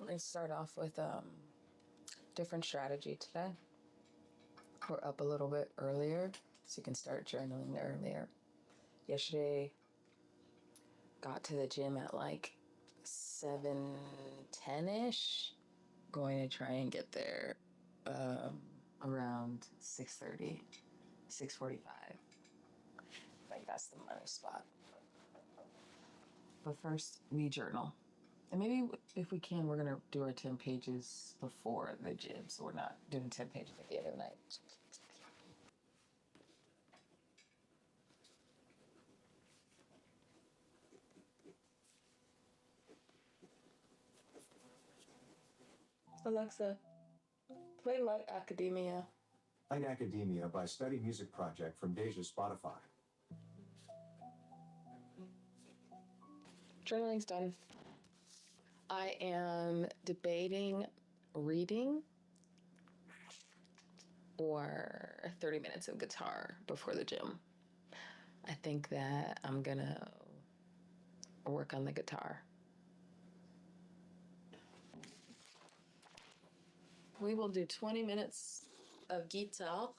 Let's start off with different strategy today. We're up a little bit earlier, so you can start journaling earlier. Yesterday, got to the gym at like 7:10ish. Going to try and get there around 6:30, 6:45. I think that's the money spot. But first, we journal. And maybe if we can, we're going to do our 10 pages before the gym, so we're not doing 10 pages at the end of the night. Alexa, play Light Academia. Light Academia by Study Music Project from Deja Spotify. Journaling's done. I am debating reading or 30 minutes of guitar before the gym. I think that I'm gonna work on the guitar. We will do 20 minutes of guitar.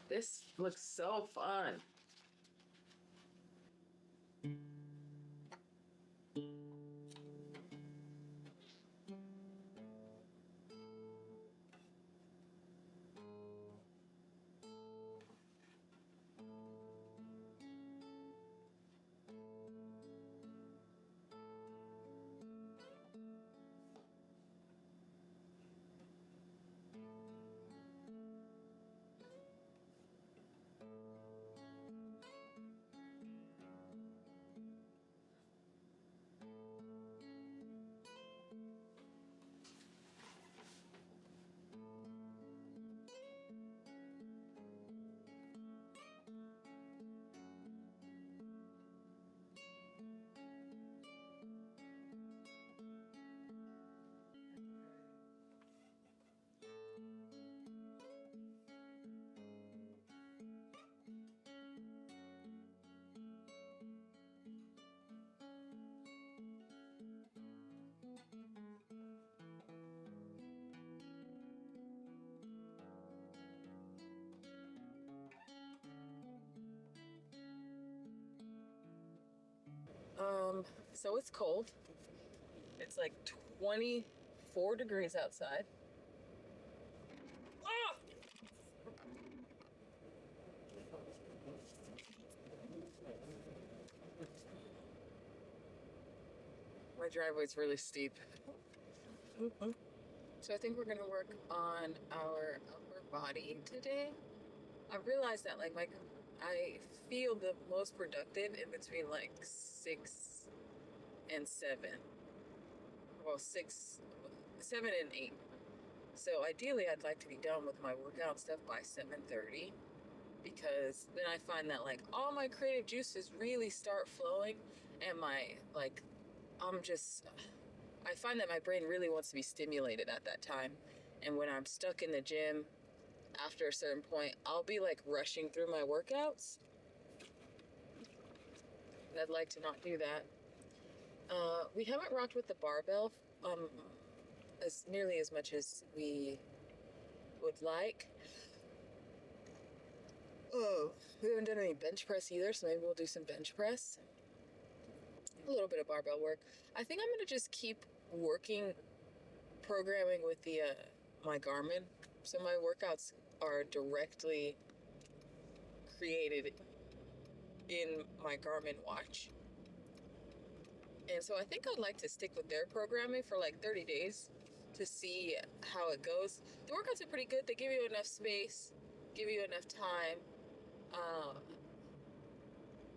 This looks so fun. So it's cold. It's like 24 degrees outside. Ah! My driveway's really steep. So I think we're gonna work on our upper body today. I realized that I feel the most productive in between like 6 and 7. Well, 6, 7 and 8. So ideally I'd like to be done with my workout stuff by 7:30, because then I find that like all my creative juices really start flowing, and I find that my brain really wants to be stimulated at that time. And when I'm stuck in the gym, after a certain point, I'll be like rushing through my workouts. I'd like to not do that. We haven't rocked with the barbell as nearly as much as we would like. Oh, we haven't done any bench press either, so maybe we'll do some bench press. A little bit of barbell work. I think I'm gonna just keep working, programming with the my Garmin. So my workouts are directly created in my Garmin watch. And so I think I'd like to stick with their programming for like 30 days to see how it goes. The workouts are pretty good. They give you enough space, give you enough time.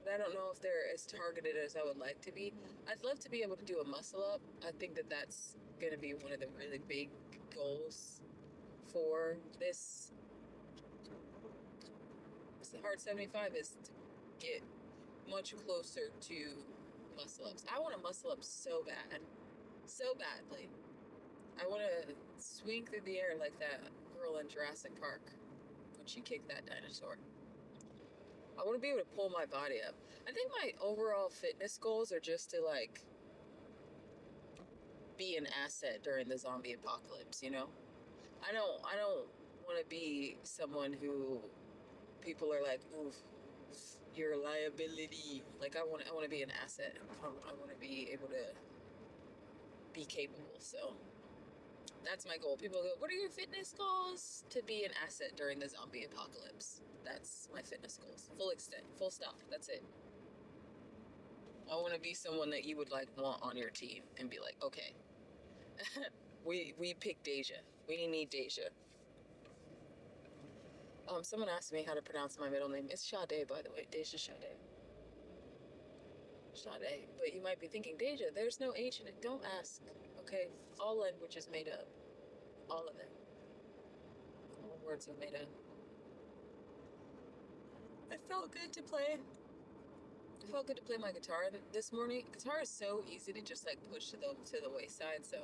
But I don't know if they're as targeted as I would like to be. I'd love to be able to do a muscle up. I think that that's going to be one of the really big goals for this Hard 75, is to get much closer to muscle ups. I want to muscle up so bad, so badly. I want to swing through the air like that girl in Jurassic Park when she kicked that dinosaur. I want to be able to pull my body up. I think my overall fitness goals are just to like be an asset during the zombie apocalypse, you know? I don't want to be someone who people are like, oof, you're a liability. Like I want to be an asset. I want to be able to be capable. So that's my goal. People go, what are your fitness goals? To be an asset during the zombie apocalypse. That's my fitness goals. Full extent, full stop. That's it. I want to be someone that you would like want on your team and be like, okay, we picked Deja. We need Deja. Someone asked me how to pronounce my middle name. It's Sade, by the way. Deja Sade. Sade. But you might be thinking, Deja, there's no H in it. Don't ask. Okay? All language is made up. All of it. All words are made up. It felt good to play. It felt good to play my guitar this morning. Guitar is so easy to just like push to the wayside. So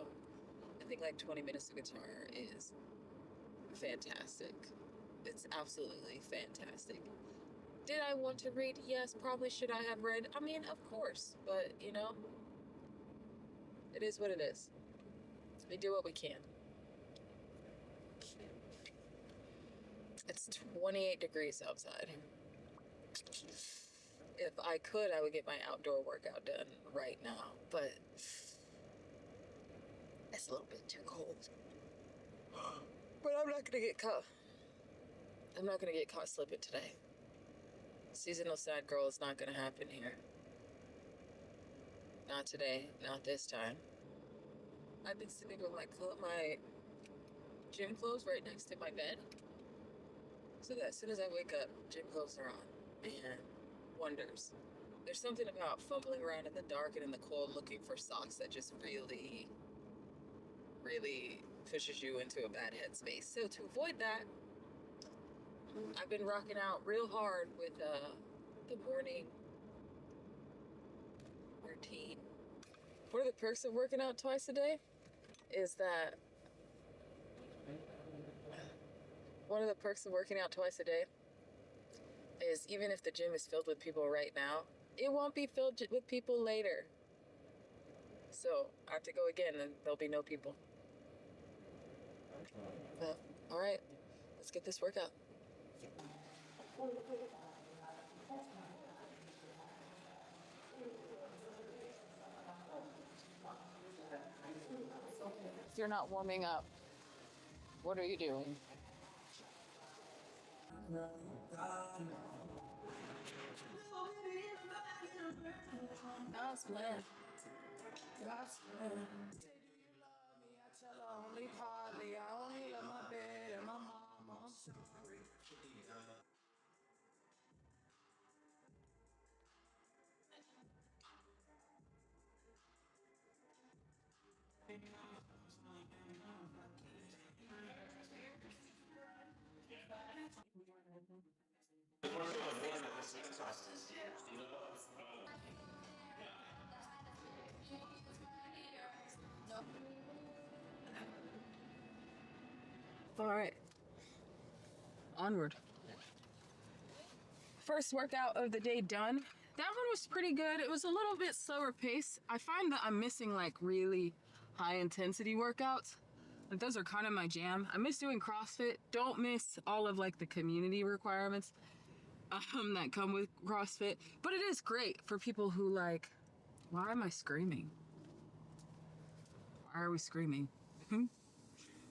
I think like 20 minutes of guitar is fantastic. It's absolutely fantastic. Did I want to read? Yes, probably should I have read? I mean, of course, but you know, it is what it is. We do what we can. It's 28 degrees outside. If I could, I would get my outdoor workout done right now, but it's a little bit too cold. But I'm not gonna get caught. I'm not gonna get caught slipping today. Seasonal sad girl is not gonna happen here. Not today, not this time. I've been sitting with my gym clothes right next to my bed, so that as soon as I wake up, gym clothes are on. And wonders. There's something about fumbling around in the dark and in the cold looking for socks that just really, really pushes you into a bad headspace. So to avoid that, I've been rocking out real hard with the morning routine. One of the perks of working out twice a day is that even if the gym is filled with people right now, it won't be filled with people later. So I have to go again and there'll be no people. All right, let's get this workout. If you're not warming up, what are you doing? God's plan. God's plan. Only partly, I only love my bed and my mama. I'm sorry. All right, onward. First workout of the day done. That one was pretty good. It was a little bit slower pace. I find that I'm missing like really high intensity workouts. Like those are kind of my jam. I miss doing CrossFit. Don't miss all of like the community requirements that come with CrossFit. But it is great for people who like, why am I screaming? Why are we screaming?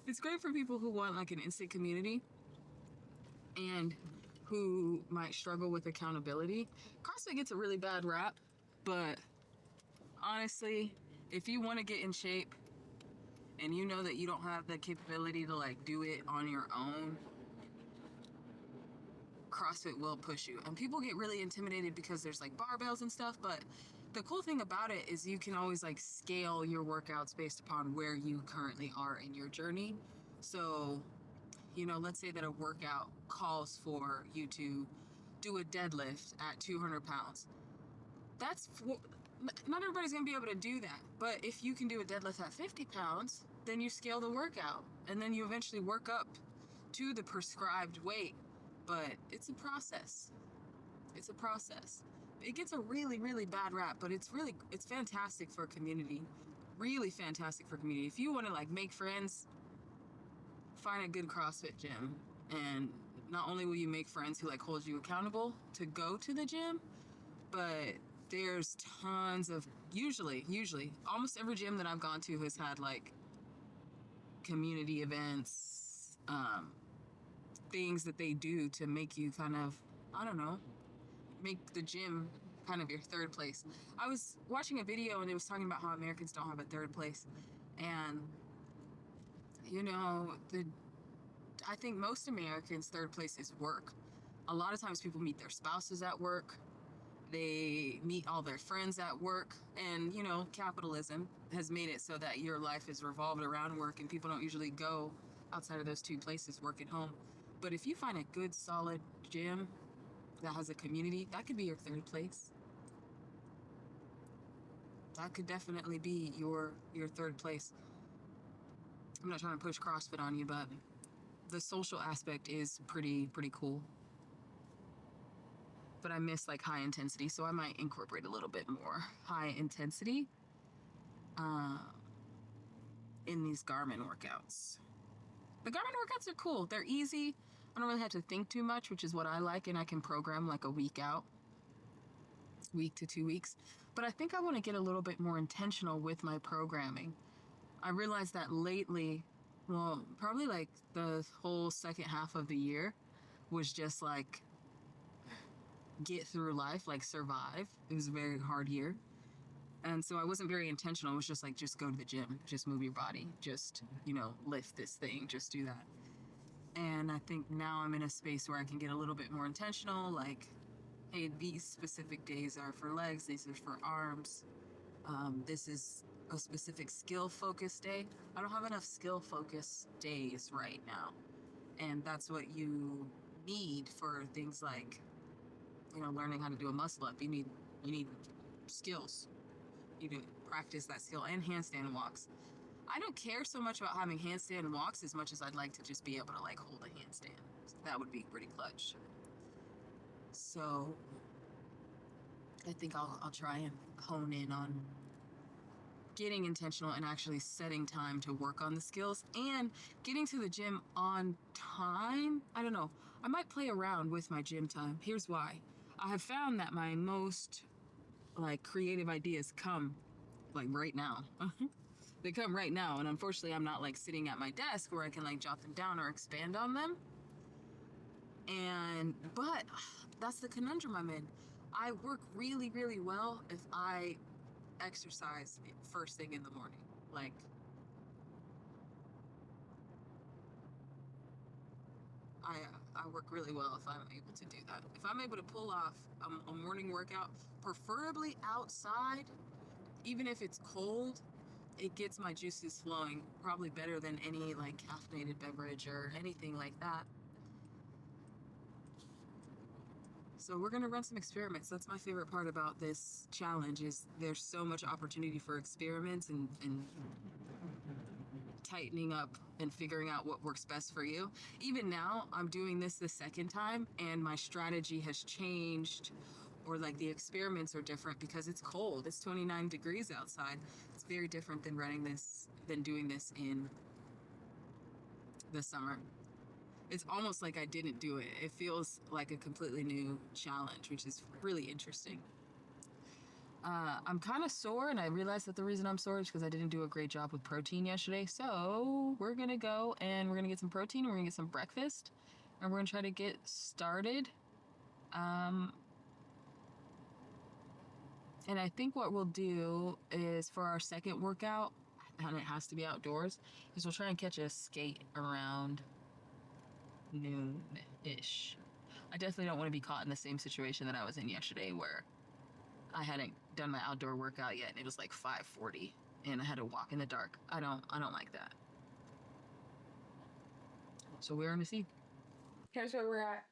It's great for people who want like an instant community and who might struggle with accountability. CrossFit gets a really bad rap, but honestly, if you want to get in shape and you know that you don't have the capability to like do it on your own, CrossFit will push you. And people get really intimidated because there's like barbells and stuff, but the cool thing about it is you can always like scale your workouts based upon where you currently are in your journey. So, you know, let's say that a workout calls for you to do a deadlift at 200 pounds. Not everybody's gonna be able to do that, but if you can do a deadlift at 50 pounds, then you scale the workout and then you eventually work up to the prescribed weight. But it's a process. It's a process. It gets a really, really bad rap, but it's fantastic for community. Really fantastic for community. If you want to like make friends, find a good CrossFit gym. And not only will you make friends who like hold you accountable to go to the gym, but there's tons of usually almost every gym that I've gone to has had like community events, things that they do to make you kind of, I don't know, make the gym kind of your third place. I was watching a video and it was talking about how Americans don't have a third place. And, you know, I think most Americans' third place is work. A lot of times people meet their spouses at work. They meet all their friends at work. And, you know, capitalism has made it so that your life is revolved around work and people don't usually go outside of those two places, work at home. But if you find a good, solid gym that has a community, that could be your third place. That could definitely be your third place. I'm not trying to push CrossFit on you, but the social aspect is pretty cool. But I miss like high intensity, so I might incorporate a little bit more high intensity in these Garmin workouts. The Garmin workouts are cool. They're easy. I don't really have to think too much, which is what I like, and I can program like a week out, week to 2 weeks. But I think I want to get a little bit more intentional with my programming. I realized that lately, well, probably like the whole second half of the year was just like get through life, like survive. It was a very hard year. And so I wasn't very intentional. It was just like, just go to the gym, just move your body, just, you know, lift this thing, just do that. And I think now I'm in a space where I can get a little bit more intentional, like, hey, these specific days are for legs, these are for arms. This is a specific skill focused day. I don't have enough skill focused days right now. And that's what you need for things like, you know, learning how to do a muscle up. You need skills. You need to practice that skill, and handstand walks. I don't care so much about having handstand walks as much as I'd like to just be able to like hold a handstand. That would be pretty clutch. So I think I'll try and hone in on getting intentional and actually setting time to work on the skills and getting to the gym on time. I don't know. I might play around with my gym time. Here's why. I have found that my most like creative ideas come like right now. They come right now, and unfortunately I'm not like sitting at my desk where I can like jot them down or expand on them. But that's the conundrum I'm in. I work really, really well if I exercise first thing in the morning. Like, I work really well if I'm able to do that. If I'm able to pull off a morning workout, preferably outside, even if it's cold, it gets my juices flowing probably better than any like caffeinated beverage or anything like that. So we're gonna run some experiments. That's my favorite part about this challenge is there's so much opportunity for experiments and tightening up and figuring out what works best for you. Even now, I'm doing this the second time and my strategy has changed, or like the experiments are different because it's cold. It's 29 degrees outside. It's very different than doing this in the summer. It's almost like I didn't do it. It feels like a completely new challenge, which is really interesting. I'm kind of sore, and I realized that the reason I'm sore is because I didn't do a great job with protein yesterday. So we're going to go and we're going to get some protein, and we're going to get some breakfast, and we're going to try to get started. And I think what we'll do is for our second workout, and it has to be outdoors, is we'll try and catch a skate around noon-ish. I definitely don't want to be caught in the same situation that I was in yesterday where I hadn't done my outdoor workout yet and it was like 5:40 and I had to walk in the dark. I don't like that. So we're gonna see. Here's where we're at.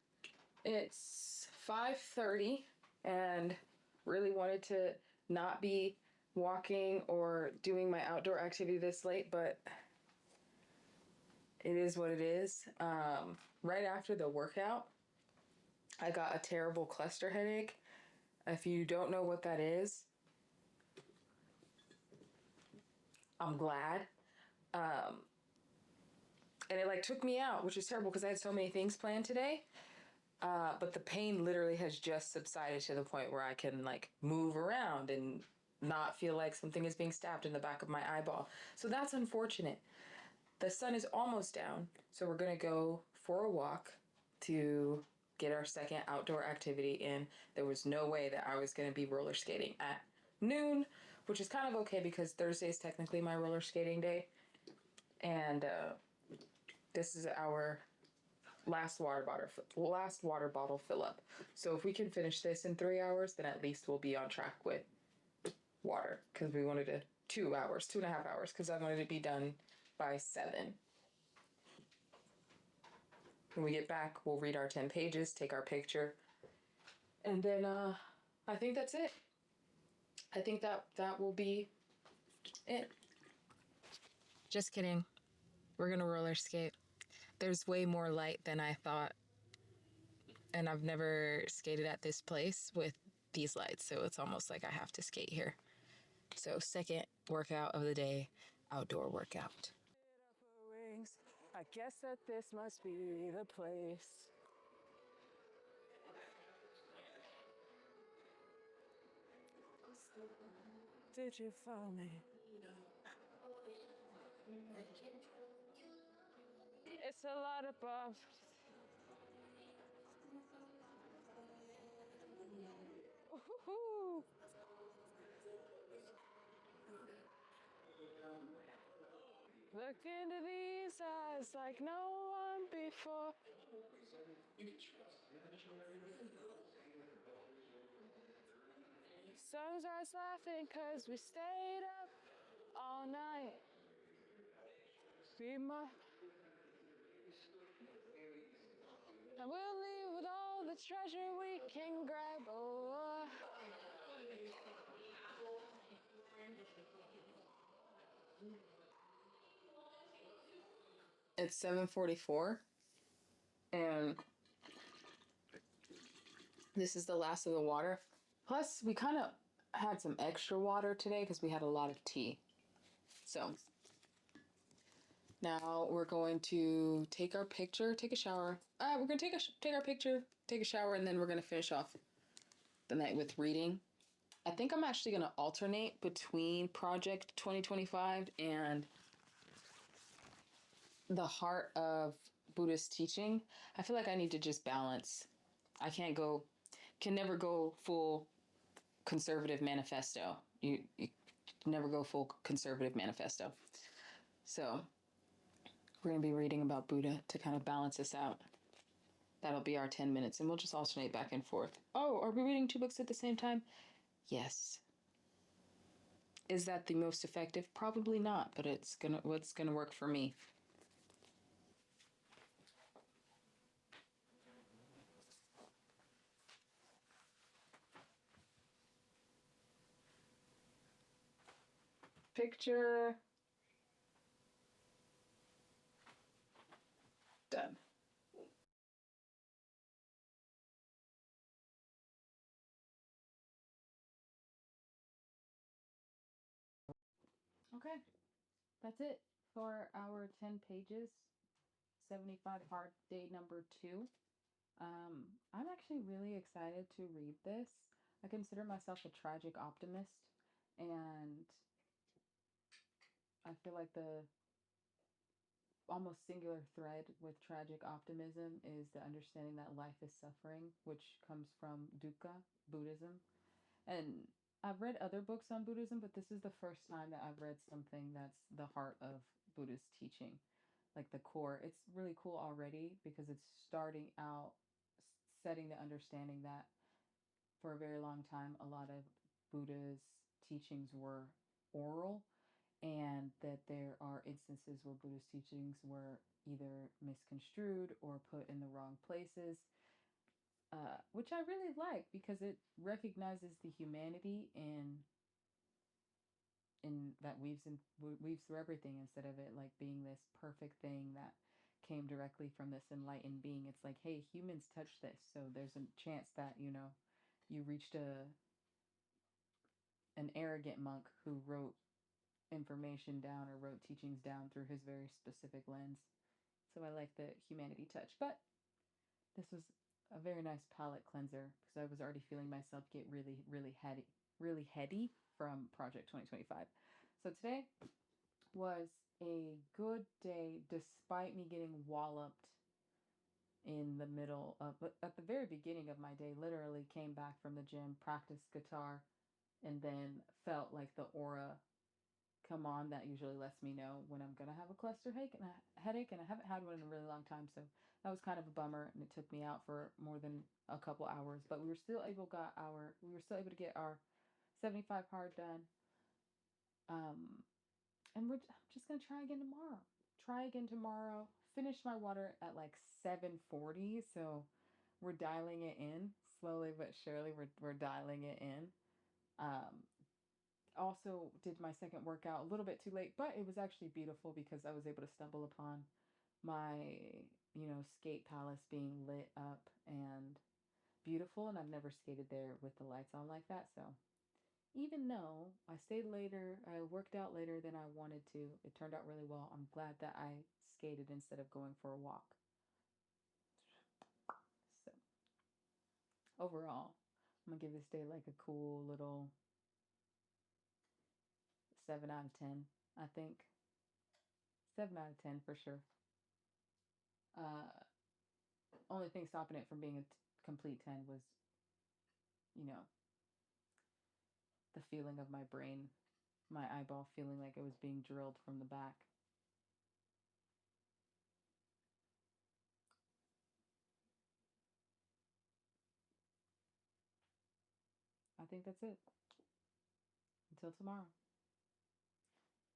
It's 5:30 and really wanted to not be walking or doing my outdoor activity this late, but it is what it is. Right after the workout, I got a terrible cluster headache. If you don't know what that is, I'm glad. Um, and it like took me out, which is terrible because I had so many things planned today. But the pain literally has just subsided to the point where I can like move around and not feel like something is being stabbed in the back of my eyeball. So that's unfortunate. The sun is almost down, so we're gonna go for a walk to get our second outdoor activity in. There was no way that I was gonna be roller skating at noon, which is kind of okay because Thursday is technically my roller skating day, and this is our last water bottle fill up. So if we can finish this in 3 hours, then at least we'll be on track with water because we wanted to 2 hours, 2.5 hours, because I wanted to be done by 7. When we get back, we'll read our 10 pages, take our picture, and then I think that's it. I think that will be it. Just kidding. We're gonna roller skate. There's way more light than I thought, and I've never skated at this place with these lights, so it's almost like I have to skate here. So second workout of the day, outdoor workout. I guess that this must be the place. Did you find me? It's a lot above. Ooh. Look into these eyes like no one before. Sunrise laughing cause we stayed up all night. Be my... And we'll leave with all the treasure we can grab. Oh. It's 7:44, and this is the last of the water. Plus, we kind of had some extra water today because we had a lot of tea. So now we're going to take our picture, take a shower. We're going to take our picture, take a shower, and then we're going to finish off the night with reading. I think I'm actually going to alternate between Project 2025 and the heart of Buddhist teaching. I feel like I need to just balance. I can never go full conservative manifesto. You never go full conservative manifesto. So we're going to be reading about Buddha to kind of balance this out. That'll be our 10 minutes, and we'll just alternate back and forth. Oh, are we reading 2 books at the same time? Yes. Is that the most effective? Probably not, but what's gonna work for me. Picture. Done. Okay, that's it for our 10 pages, 75 hard day number 2. I'm actually really excited to read this. I consider myself a tragic optimist, and I feel like the almost singular thread with tragic optimism is the understanding that life is suffering, which comes from dukkha, Buddhism. And I've read other books on Buddhism, but this is the first time that I've read something that's the heart of Buddhist teaching, like the core. It's really cool already because it's starting out setting the understanding that for a very long time, a lot of Buddha's teachings were oral, and that there are instances where Buddhist teachings were either misconstrued or put in the wrong places, which I really like because it recognizes the humanity in that weaves through everything, instead of it like being this perfect thing that came directly from this enlightened being. It's like, hey, humans touch this, so there's a chance that, you reached an arrogant monk who wrote information down or wrote teachings down through his very specific lens. So I like the humanity touch. But this was a very nice palate cleanser because I was already feeling myself get really, really heady from Project 2025. So today was a good day despite me getting walloped in the middle of, but at the very beginning of my day, literally came back from the gym, practiced guitar, and then felt like the aura come on. That usually lets me know when I'm gonna have a cluster headache, and I haven't had one in a really long time, so that was kind of a bummer, and it took me out for more than a couple hours. But we were still able to get our 75 hard done. Um, and I'm just gonna try again tomorrow. Try again tomorrow. Finish my water at like 7:40, so we're dialing it in slowly but surely. We're dialing it in. Um, Also did my second workout a little bit too late, but it was actually beautiful because I was able to stumble upon my, skate palace being lit up and beautiful, and I've never skated there with the lights on like that. So even though I stayed later, I worked out later than I wanted to, it turned out really well. I'm glad that I skated instead of going for a walk. So overall, I'm gonna give this day like a cool little 7 out of 10, I think. 7 out of 10 for sure. Uh, Only thing stopping it from being a complete 10 was, you know, the feeling of my brain, my eyeball feeling like it was being drilled from the back. I think that's it. Until tomorrow.